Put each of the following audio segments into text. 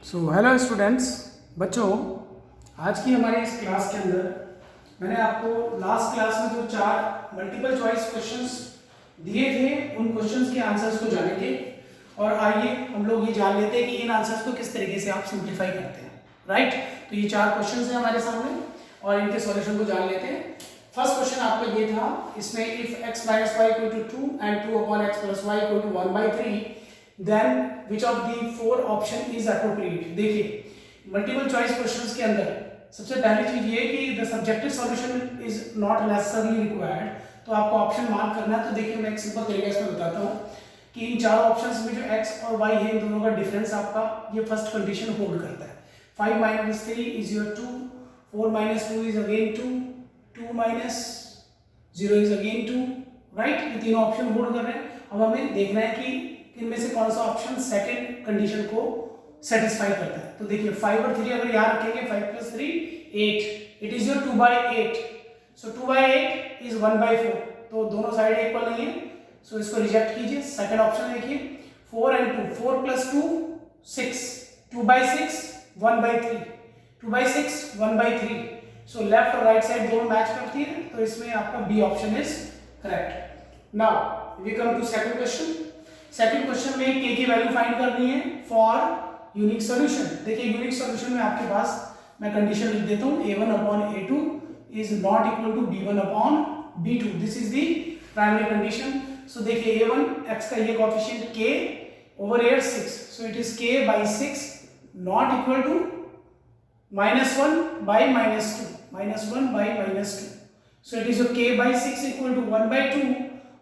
So hello students, बच्चों आज की हमारे इस क्लास के अंदर मैंने आपको लास्ट क्लास में जो 4 मल्टीपल चॉइस क्वेश्चंस दिए थे उन क्वेश्चंस के आंसर्स को जानेंगे। और आइए हम लोग ये जान लेते हैं कि इन आंसर्स को किस तरीके से आप सिंप्लीफाई करते हैं। राइट, तो ये 4 क्वेश्चंस हैं हमारे सामने और इनके सॉल्यूशन को जान लेते हैं। फर्स्ट क्वेश्चन आपका ये था, इसमें if x minus y equal to 2 and 2 upon x plus y equal to 1 by 3 then which of the 4 option is appropriate। देखिए मल्टीपल चॉइस क्वेश्चंस के अंदर सबसे पहली चीज ये है कि the subjective solution is not necessarily required, तो आपको ऑप्शन मार्क करना है। तो देखिए मैं एक सिंपल तरीके से बताता हूँ कि इन चारों ऑप्शंस में जो x और y है इन दोनों का डिफरेंस आपका ये फर्स्ट कंडीशन होल्ड करता है। 5 minus 3 is your 2, 4 minus 2 is again 2, 2 minus 0 is again 2, right. ये तीनों ऑप्शन होल्ड कर रहे हैं। अब हमें देखना है कि इनमें से कौन सा ऑप्शन सेकंड कंडीशन को सेटिस्फाई करता है। तो देखिए 5 और 3 अगर याद रखेंगे, 5 plus 3 8, it is your 2 by 8, so 2 by 8 is 1 by 4, तो दोनों साइड इक्वल नहीं है, सो इसको रिजेक्ट कीजिए। सेकंड ऑप्शन देखिए 4 and 2, 4 plus 2 6, 2 by 6 1 by 3, 2 by 6 1 by 3, so left और राइट साइड दोनों मैच करती है, तो इसमें आपका B option is correct. Now we come to second question. Second question में k की वैल्यू फाइंड करनी है फॉर यूनिक सॉल्यूशन। देखिए यूनिक सॉल्यूशन में आपके पास मैं कंडीशन लिख देता हूं, a1 upon a2 is not equal to b1 upon b2, this is the primary condition. So देखिए a1 x का ये coefficient k over here 6, so it is k by 6 not equal to -1 by -2, -1 by -2, so it is your k by 6 equal to 1 by 2,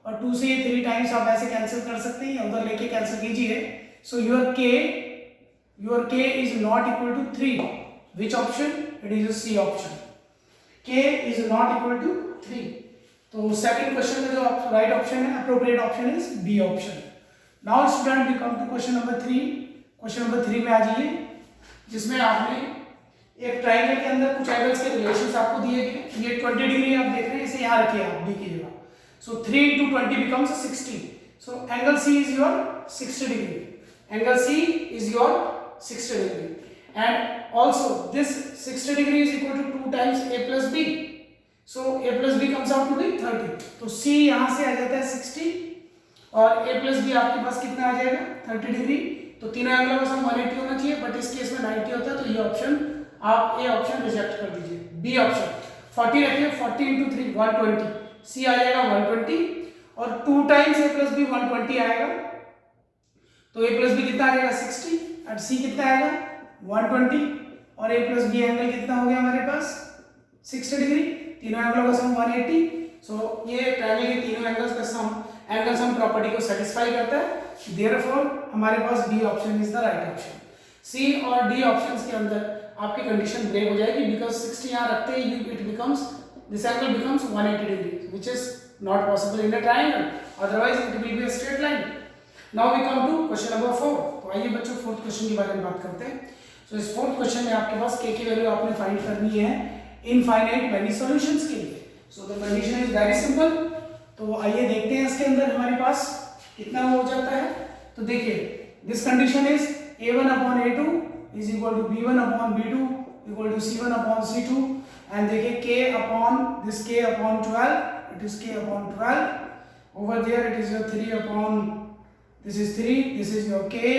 और 2 से 3 times आप ऐसे cancel कर सकते हैं, उधर लेके कैंसिल कीजिए। So your k is not equal to 3, which option? It is a C option, k is not equal to 3। तो सेकंड क्वेश्चन में जो राइट ऑप्शन है, appropriate option is B option. Now student we come to question number 3। Question number 3 में आ जाइए, जिसमें आपने एक triangle के अंदर कुछ एंगल्स के रिलेशंस आपको दिए गए। ये 20 डिग्री आप देख रहे हैं, इसे यहाँ रखिए आप बी की जगह। सो 3 into 20 becomes 60, so angle C is your 60 degree, angle C is your 60 degree, and also this 60 degree is equal to 2 times a plus b, so a plus b comes out to be 30, तो C यहाँ से आ जाता है 60 और a plus b आपके पास कितना आ जाएगा 30 degree. तो तीनों एंगलों का सम 180 होना चाहिए, बट इस केस में 90 होता है, तो ये ऑप्शन आप ए ऑप्शन रिजेक्ट कर दीजिए। बी ऑप्शन 40 रखिए, 40 into 3 120, C आ जाएगा 120 और 2 टाइम्स a प्लस बी 120 आएगा, तो a प्लस बी कितना आ जाएगा 60 और C कितना आएगा 120 और a प्लस बी एंगल कितना हो गया हमारे पास 60 डिग्री। तीनों एंगलों का सम 180, सो ये ट्रायंगल के तीनों एंगल्स का सम एंगल सम प्रॉपर्टी को सेटिस्फाई करता है, देयरफॉर हमारे पास B option is the right option. C और डी ऑप्शंस के अंदर आपकी कंडीशन ब्रेक हो जाएगी, बिकॉज 60 यहाँ रखते ही it becomes this angle becomes 180 degrees, which is not possible in a triangle, otherwise it will be a straight line। now we come to question number 4। तो आइए बच्चों फोर्थ क्वेश्चन के बारे में बात करते हैं। सो इस फोर्थ क्वेश्चन में आपके पास k की वैल्यू आपने फाइंड करनी है इनफाइनाइट मैनी सॉल्यूशंस के लिए। So the condition is very simple. तो आइए देखते हैं इसके अंदर हमारे पास कितना हो जाता है। तो देखिए this condition is a1 upon a2 is equal to b1 upon b2 equal to c1 upon c2, and देखिए k upon 12, it is k upon 12, over there it is your 3 upon, this is 3, this is your k,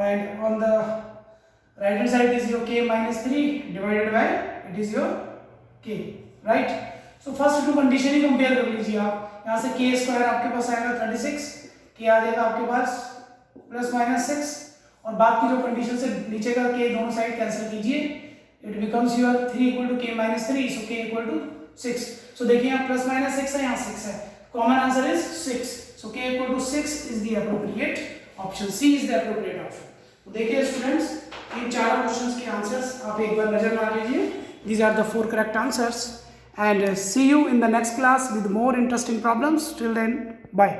and on the right hand side is your k minus 3 divided by it is your k, right। so first two condition he compare कर लीजिए आप। यहाँ से k square आपके पास आएगा 36, k आ जाएगा आपके पास plus minus 6, और बाकी जो कंडीशन से नीचे का k दोनों साइड कैंसिल कीजिए, it becomes your 3 equal to k minus 3, so k equal to 6। so देखिए यहाँ प्लस माइनस 6 है, यहाँ 6 है, common answer is 6, so k equal to 6 is the appropriate option, C is the appropriate option। तो देखिए students in चारों questions के answers आप एक बार नजर मार लीजिए। These are the 4 correct answers, and see you in the next class with more interesting problems. Till then, bye।